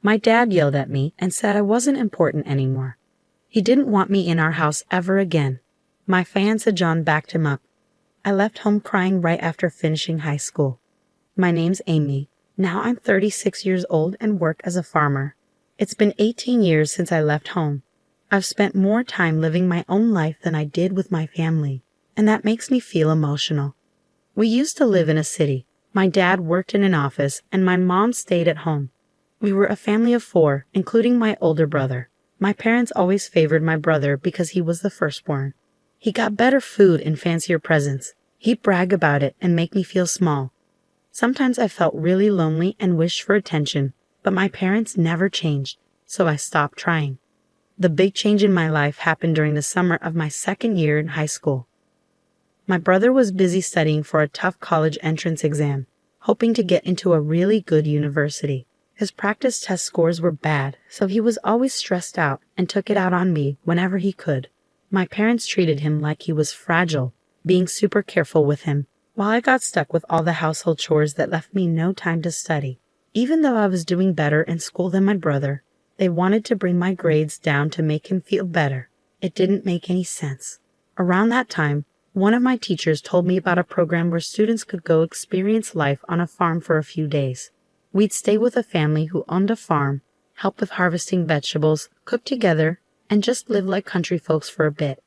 My dad yelled at me and said I wasn't important anymore. He didn't want me in our house ever again. My fiancé John backed him up. I left home crying right after finishing high school. My name's Amy. Now I'm 36 years old and work as a farmer. It's been 18 years since I left home. I've spent more time living my own life than I did with my family, and that makes me feel emotional. We used to live in a city. My dad worked in an office and my mom stayed at home. We were a family of 4, including my older brother. My parents always favored my brother because he was the firstborn. He got better food and fancier presents. He'd brag about it and make me feel small. Sometimes I felt really lonely and wished for attention, but my parents never changed, so I stopped trying. The big change in my life happened during the summer of my second year in high school. My brother was busy studying for a tough college entrance exam, hoping to get into a really good university. His practice test scores were bad, so he was always stressed out and took it out on me whenever he could. My parents treated him like he was fragile, being super careful with him, while I got stuck with all the household chores that left me no time to study. Even though I was doing better in school than my brother, they wanted to bring my grades down to make him feel better. It didn't make any sense. Around that time, one of my teachers told me about a program where students could go experience life on a farm for a few days. We'd stay with a family who owned a farm, help with harvesting vegetables, cook together, and just live like country folks for a bit.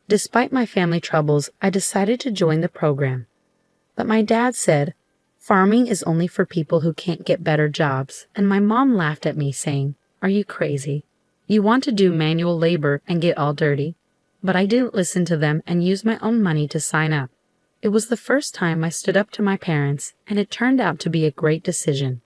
Despite my family troubles, I decided to join the program. But my dad said, farming is only for people who can't get better jobs, and my mom laughed at me saying, "Are you crazy? You want to do manual labor and get all dirty?" But I didn't listen to them and used my own money to sign up. It was the first time I stood up to my parents, and it turned out to be a great decision.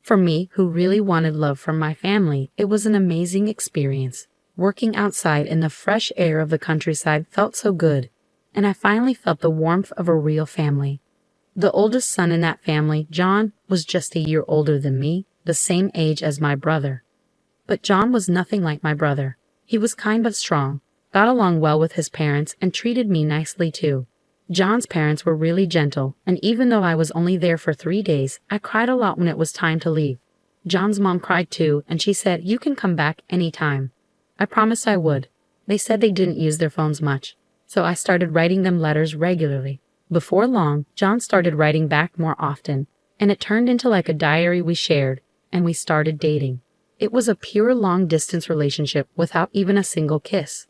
For me, who really wanted love from my family, it was an amazing experience. Working outside in the fresh air of the countryside felt so good, and I finally felt the warmth of a real family. The oldest son in that family, John, was just a year older than me, the same age as my brother. But John was nothing like my brother. He was kind but strong, got along well with his parents, and treated me nicely too. John's parents were really gentle, and even though I was only there for 3 days, I cried a lot when it was time to leave. John's mom cried too, and she said, "You can come back anytime." I promised I would. They said they didn't use their phones much, so I started writing them letters regularly. Before long, John started writing back more often, and it turned into like a diary we shared, and we started dating. It was a pure long-distance relationship without even a single kiss.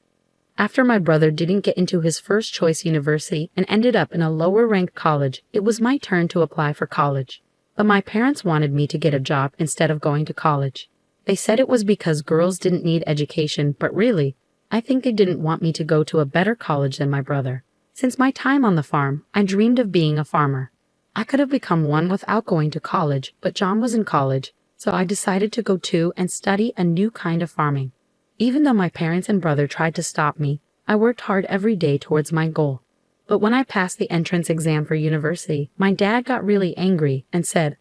After my brother didn't get into his first choice university and ended up in a lower-ranked college, it was my turn to apply for college. But my parents wanted me to get a job instead of going to college. They said it was because girls didn't need education, but really, I think they didn't want me to go to a better college than my brother. Since my time on the farm, I dreamed of being a farmer. I could have become one without going to college, but John was in college, so I decided to go too and study a new kind of farming. Even though my parents and brother tried to stop me, I worked hard every day towards my goal. But when I passed the entrance exam for university, my dad got really angry and said,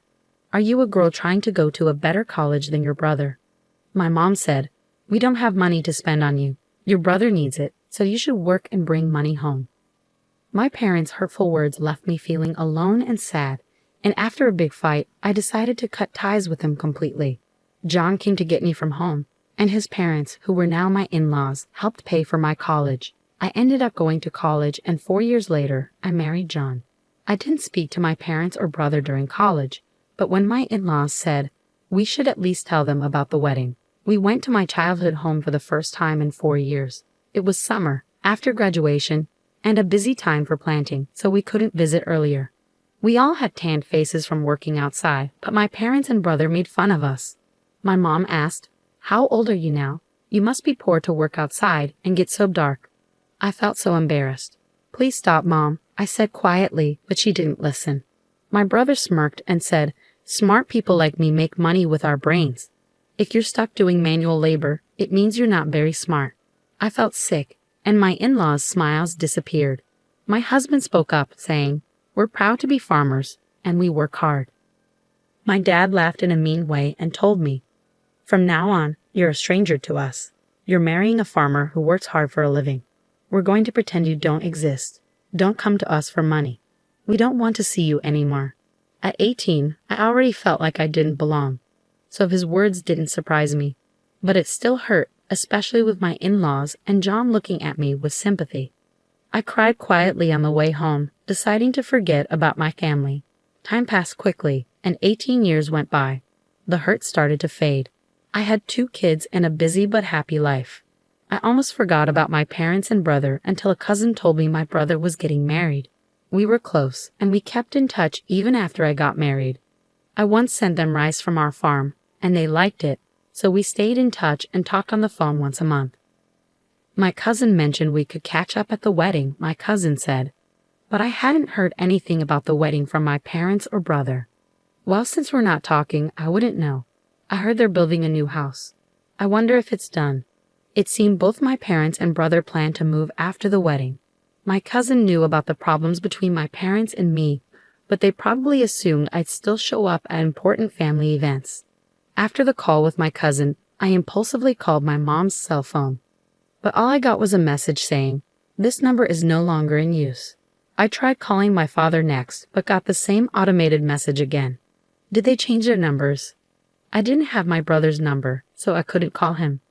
"Are you a girl trying to go to a better college than your brother?" My mom said, "We don't have money to spend on you. Your brother needs it, so you should work and bring money home." My parents' hurtful words left me feeling alone and sad, and after a big fight, I decided to cut ties with him completely. John came to get me from home, and his parents, who were now my in-laws, helped pay for my college. I ended up going to college, and 4 years later, I married John. I didn't speak to my parents or brother during college, but when my in-laws said, we should at least tell them about the wedding, we went to my childhood home for the first time in 4 years. It was summer, after graduation, and a busy time for planting, so we couldn't visit earlier. We all had tanned faces from working outside, but my parents and brother made fun of us. My mom asked, "How old are you now? You must be poor to work outside and get so dark." I felt so embarrassed. "Please stop, Mom," I said quietly, but she didn't listen. My brother smirked and said, "Smart people like me make money with our brains. If you're stuck doing manual labor, it means you're not very smart." I felt sick, and my in-laws' smiles disappeared. My husband spoke up, saying, "We're proud to be farmers, and we work hard." My dad laughed in a mean way and told me, "From now on, you're a stranger to us. You're marrying a farmer who works hard for a living. We're going to pretend you don't exist. Don't come to us for money. We don't want to see you anymore." At 18, I already felt like I didn't belong. so his words didn't surprise me. But it still hurt, especially with my in-laws and John looking at me with sympathy. I cried quietly on the way home, deciding to forget about my family. Time passed quickly, and 18 years went by. The hurt started to fade. I had 2 kids and a busy but happy life. I almost forgot about my parents and brother until a cousin told me my brother was getting married. We were close, and we kept in touch even after I got married. I once sent them rice from our farm, and they liked it, so we stayed in touch and talked on the phone once a month. My cousin mentioned we could catch up at the wedding, my cousin said. But I hadn't heard anything about the wedding from my parents or brother. Well, since we're not talking, I wouldn't know. I heard they're building a new house. I wonder if it's done. It seemed both my parents and brother planned to move after the wedding. My cousin knew about the problems between my parents and me, but they probably assumed I'd still show up at important family events. After the call with my cousin, I impulsively called my mom's cell phone. But all I got was a message saying, "This number is no longer in use." I tried calling my father next, but got the same automated message again. Did they change their numbers? I didn't have my brother's number, so I couldn't call him.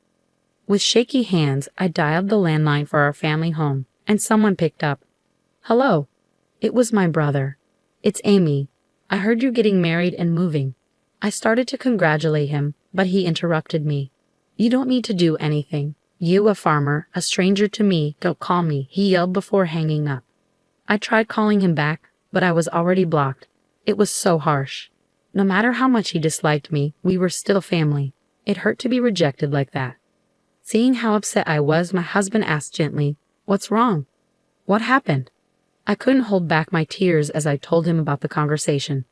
With shaky hands, I dialed the landline for our family home, and someone picked up. "Hello." It was my brother. "It's Amy. I heard you're getting married and moving." I started to congratulate him, but he interrupted me. "You don't need to do anything. You, a farmer, a stranger to me, don't call me," he yelled before hanging up. I tried calling him back, but I was already blocked. It was so harsh. No matter how much he disliked me, we were still family. It hurt to be rejected like that. Seeing how upset I was, my husband asked gently, "What's wrong? What happened?" I couldn't hold back my tears as I told him about the conversation.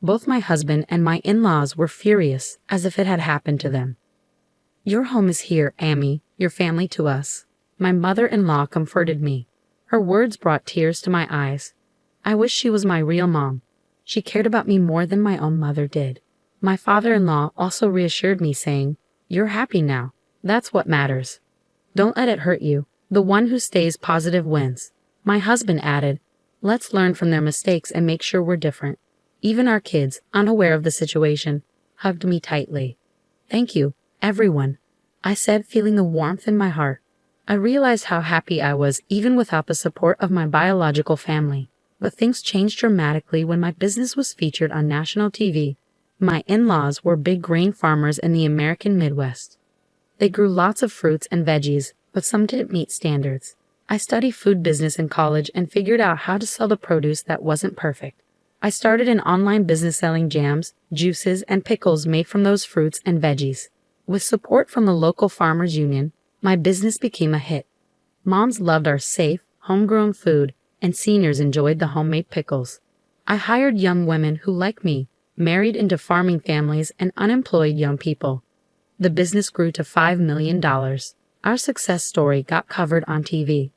Both my husband and my in-laws were furious, as if it had happened to them. "Your home is here, Amy, your family to us." My mother-in-law comforted me. Her words brought tears to my eyes. I wish she was my real mom. She cared about me more than my own mother did. My father-in-law also reassured me, saying, "You're happy now. That's what matters. Don't let it hurt you. The one who stays positive wins." My husband added, "Let's learn from their mistakes and make sure we're different." Even our kids, unaware of the situation, hugged me tightly. "Thank you, everyone," I said, feeling the warmth in my heart. I realized how happy I was even without the support of my biological family. But things changed dramatically when my business was featured on national TV. My in-laws were big grain farmers in the American Midwest. They grew lots of fruits and veggies, but some didn't meet standards. I studied food business in college and figured out how to sell the produce that wasn't perfect. I started an online business selling jams, juices, and pickles made from those fruits and veggies. With support from the local farmers union, my business became a hit. Moms loved our safe, homegrown food, and seniors enjoyed the homemade pickles. I hired young women who, like me, married into farming families and unemployed young people. The business grew to $5 million. Our success story got covered on TV.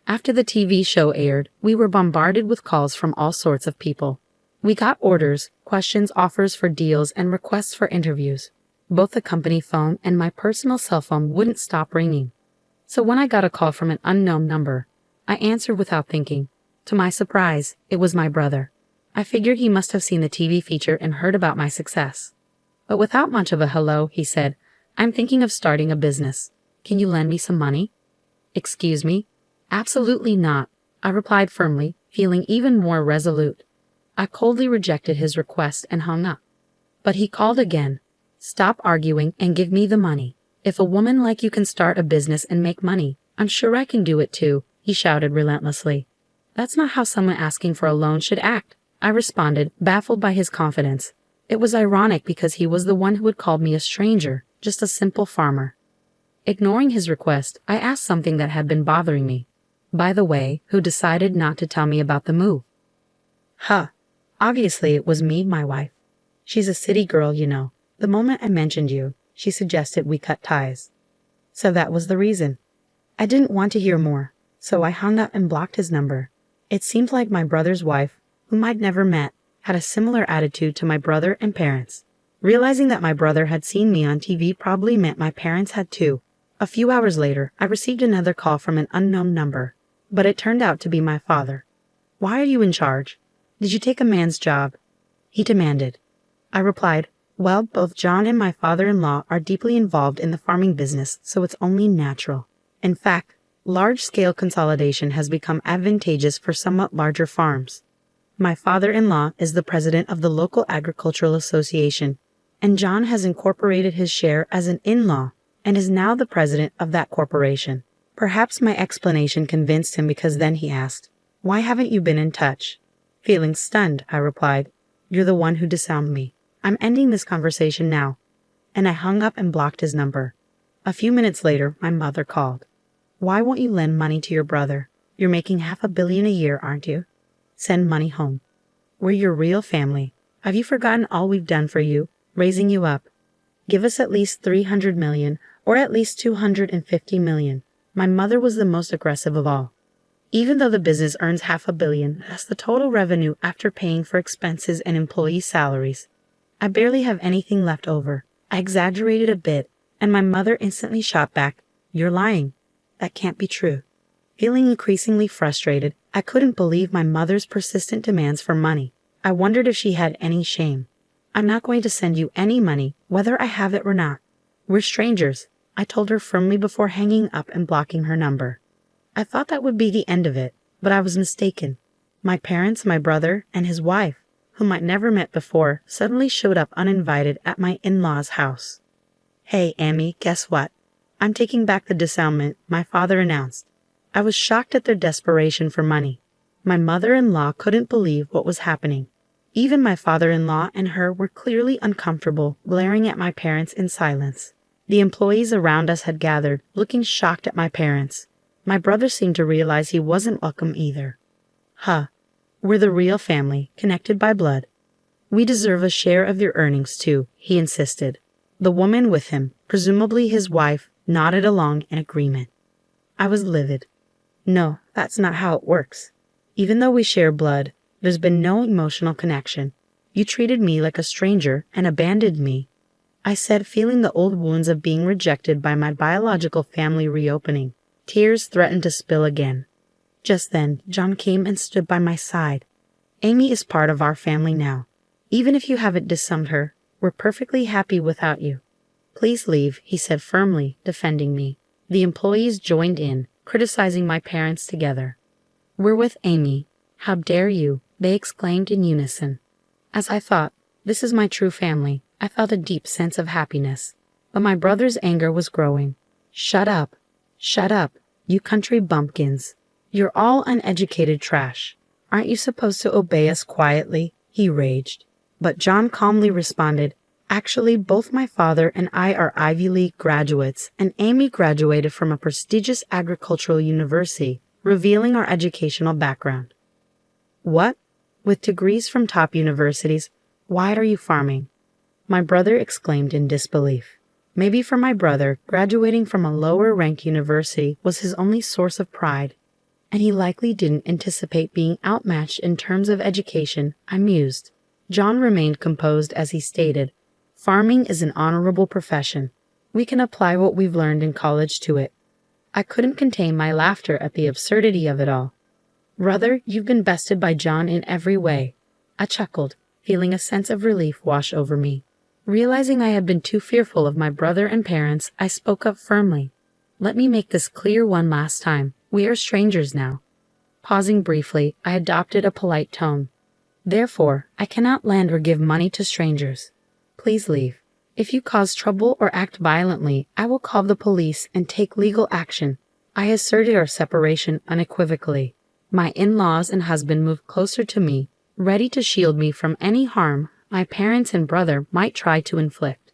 After the TV show aired, we were bombarded with calls from all sorts of people. We got orders, questions, offers for deals, and requests for interviews. Both the company phone and my personal cell phone wouldn't stop ringing. So when I got a call from an unknown number, I answered without thinking. To my surprise, it was my brother. I figured he must have seen the TV feature and heard about my success. But without much of a hello, he said, "I'm thinking of starting a business. Can you lend me some money?" "Excuse me?" "Absolutely not," I replied firmly, feeling even more resolute. I coldly rejected his request and hung up. But he called again. "Stop arguing and give me the money. If a woman like you can start a business and make money, I'm sure I can do it too," he shouted relentlessly. "That's not how someone asking for a loan should act," I responded, baffled by his confidence. It was ironic because he was the one who had called me a stranger, just a simple farmer. Ignoring his request, I asked something that had been bothering me. "By the way, who decided not to tell me about the move?" "Huh. Obviously it was me, my wife. She's a city girl, you know. The moment I mentioned you, she suggested we cut ties. So that was the reason." I didn't want to hear more, so I hung up and blocked his number. It seemed like my brother's wife, whom I'd never met, had a similar attitude to my brother and parents. Realizing that my brother had seen me on TV probably meant my parents had too. A few hours later, I received another call from an unknown number, but it turned out to be my father. "Why are you in charge? Did you take a man's job?" he demanded. I replied, Well, both John and my father-in-law are deeply involved in the farming business, so it's only natural. In fact, large-scale consolidation has become advantageous for somewhat larger farms. My father-in-law is the president of the local agricultural association, and John has incorporated his share as an in-law and is now the president of that corporation. Perhaps my explanation convinced him because then he asked, "Why haven't you been in touch?" Feeling stunned, I replied, "You're the one who disarmed me. I'm ending this conversation now." And I hung up and blocked his number. A few minutes later, my mother called. "Why won't you lend money to your brother? You're making $500 million a year, aren't you? Send money home. We're your real family. Have you forgotten all we've done for you, raising you up? Give us at least $300 million or at least $250 million. My mother was the most aggressive of all. Even though the business earns $500 million, that's the total revenue after paying for expenses and employee salaries. I barely have anything left over. I exaggerated a bit, and my mother instantly shot back, "You're lying. That can't be true." Feeling increasingly frustrated, I couldn't believe my mother's persistent demands for money. I wondered if she had any shame. "I'm not going to send you any money, whether I have it or not. We're strangers," I told her firmly before hanging up and blocking her number. I thought that would be the end of it, but I was mistaken. My parents, my brother, and his wife, whom I'd never met before, suddenly showed up uninvited at my in-laws' house. "Hey, Amy, guess what? I'm taking back the disarmament," my father announced. I was shocked at their desperation for money. My mother-in-law couldn't believe what was happening. Even my father-in-law and her were clearly uncomfortable, glaring at my parents in silence. The employees around us had gathered, looking shocked at my parents. My brother seemed to realize he wasn't welcome either. "Huh. We're the real family, connected by blood. We deserve a share of your earnings too," he insisted. The woman with him, presumably his wife, nodded along in agreement. I was livid. "No, that's not how it works. Even though we share blood, there's been no emotional connection. You treated me like a stranger and abandoned me," I said, feeling the old wounds of being rejected by my biological family reopening. Tears threatened to spill again. Just then, John came and stood by my side. "Amy is part of our family now. Even if you haven't disowned her, we're perfectly happy without you. Please leave," he said firmly, defending me. The employees joined in, criticizing my parents together. "We're with Amy. How dare you?" they exclaimed in unison. As I thought, "This is my true family," I felt a deep sense of happiness. But my brother's anger was growing. "Shut up. Shut up, you country bumpkins. You're all uneducated trash. Aren't you supposed to obey us quietly?" he raged. But John calmly responded, "Actually, both my father and I are Ivy League graduates, and Amy graduated from a prestigious agricultural university, revealing our educational background." "What? With degrees from top universities, why are you farming?" my brother exclaimed in disbelief. Maybe for my brother, graduating from a lower-ranked university was his only source of pride, and he likely didn't anticipate being outmatched in terms of education, I mused. John remained composed as he stated, "Farming is an honorable profession. We can apply what we've learned in college to it." I couldn't contain my laughter at the absurdity of it all. "Brother, you've been bested by John in every way." I chuckled, feeling a sense of relief wash over me. Realizing I had been too fearful of my brother and parents, I spoke up firmly. "Let me make this clear one last time. We are strangers now." Pausing briefly, I adopted a polite tone. "Therefore, I cannot lend or give money to strangers. Please leave. If you cause trouble or act violently, I will call the police and take legal action." I asserted our separation unequivocally. My in-laws and husband moved closer to me, ready to shield me from any harm my parents and brother might try to inflict.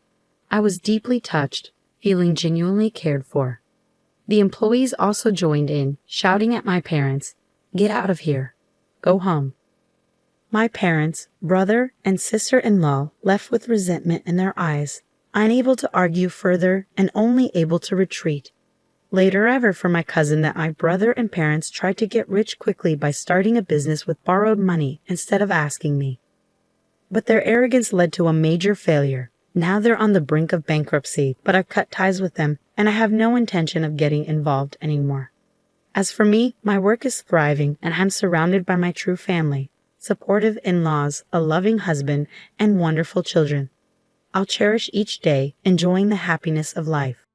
I was deeply touched, feeling genuinely cared for. The employees also joined in, shouting at my parents, "Get out of here. Go home." My parents, brother, and sister-in-law left with resentment in their eyes, unable to argue further and only able to retreat. Later I heard from my cousin that my brother and parents tried to get rich quickly by starting a business with borrowed money instead of asking me. But their arrogance led to a major failure. Now they're on the brink of bankruptcy, but I've cut ties with them, and I have no intention of getting involved anymore. As for me, my work is thriving, and I'm surrounded by my true family, supportive in-laws, a loving husband, and wonderful children. I'll cherish each day, enjoying the happiness of life.